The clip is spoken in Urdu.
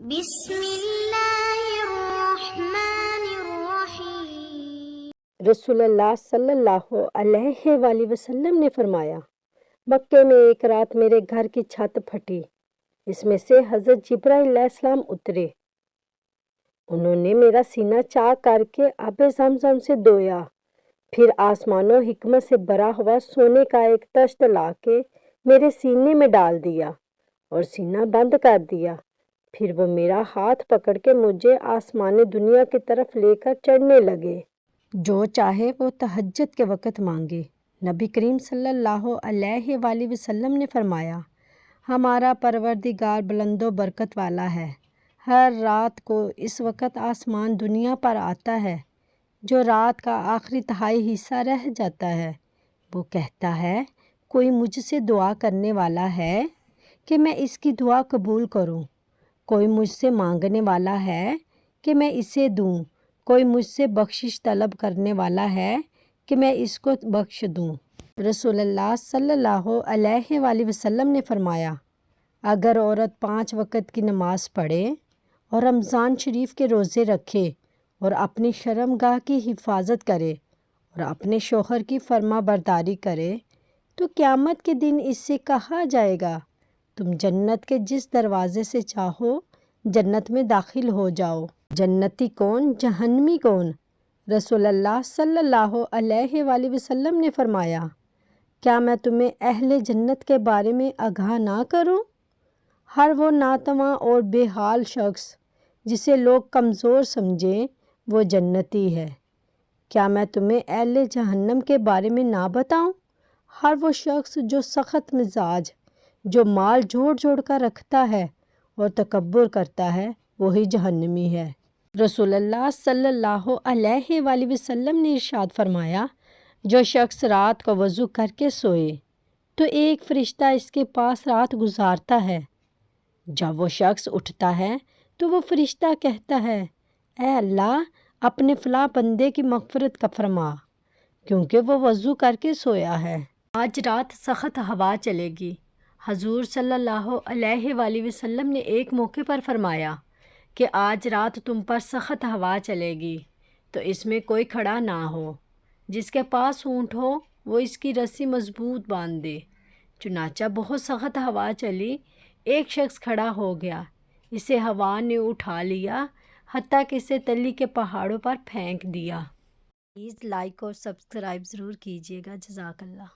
بسم اللہ الرحمن الرحیم۔ رسول اللہ صلی اللہ علیہ وآلہ وسلم نے فرمایا، مکے میں ایک رات میرے گھر کی چھت پھٹی، اس میں سے حضرت جبرائیل علیہ السلام اترے۔ انہوں نے میرا سینہ چاک کر کے آب زمزم سے دھویا، پھر آسمانوں حکمت سے بھرا ہوا سونے کا ایک تشت لا کے میرے سینے میں ڈال دیا اور سینہ بند کر دیا۔ پھر وہ میرا ہاتھ پکڑ کے مجھے آسمان دنیا کی طرف لے کر چڑھنے لگے۔ جو چاہے وہ تہجد کے وقت مانگے۔ نبی کریم صلی اللہ علیہ وآلہ وسلم نے فرمایا، ہمارا پروردگار بلند و برکت والا ہے، ہر رات کو اس وقت آسمان دنیا پر آتا ہے جو رات کا آخری تہائی حصہ رہ جاتا ہے۔ وہ کہتا ہے، کوئی مجھ سے دعا کرنے والا ہے کہ میں اس کی دعا قبول کروں؟ کوئی مجھ سے مانگنے والا ہے کہ میں اسے دوں؟ کوئی مجھ سے بخشش طلب کرنے والا ہے کہ میں اس کو بخش دوں؟ رسول اللہ صلی اللہ علیہ وآلہ وسلم نے فرمایا، اگر عورت 5 وقت کی نماز پڑھے اور رمضان شریف کے روزے رکھے اور اپنی شرمگاہ کی حفاظت کرے اور اپنے شوہر کی فرما برداری کرے تو قیامت کے دن اس سے کہا جائے گا، تم جنت کے جس دروازے سے چاہو جنت میں داخل ہو جاؤ۔ جنتی کون، جہنمی کون؟ رسول اللہ صلی اللہ علیہ وآلہ وسلم نے فرمایا، کیا میں تمہیں اہل جنت کے بارے میں آگاہ نہ کروں؟ ہر وہ ناتواں اور بے حال شخص جسے لوگ کمزور سمجھیں وہ جنتی ہے۔ کیا میں تمہیں اہل جہنم کے بارے میں نہ بتاؤں؟ ہر وہ شخص جو سخت مزاج، جو مال جوڑ جوڑ کر رکھتا ہے اور تکبر کرتا ہے، وہی جہنمی ہے۔ رسول اللہ صلی اللہ علیہ وآلہ وسلم نے ارشاد فرمایا، جو شخص رات کو وضو کر کے سوئے تو ایک فرشتہ اس کے پاس رات گزارتا ہے۔ جب وہ شخص اٹھتا ہے تو وہ فرشتہ کہتا ہے، اے اللہ، اپنے فلاں بندے کی مغفرت کا فرما، کیونکہ وہ وضو کر کے سویا ہے۔ آج رات سخت ہوا چلے گی۔ حضور صلی اللہ علیہ وآلہ وسلم نے ایک موقع پر فرمایا کہ آج رات تم پر سخت ہوا چلے گی تو اس میں کوئی کھڑا نہ ہو۔ جس کے پاس اونٹ ہو وہ اس کی رسی مضبوط باندھ دے۔ چنانچہ بہت سخت ہوا چلی، ایک شخص کھڑا ہو گیا، اسے ہوا نے اٹھا لیا حتیٰ کہ اسے تلی کے پہاڑوں پر پھینک دیا۔ پلیز لائک اور سبسکرائب ضرور کیجیے گا۔ جزاک اللہ۔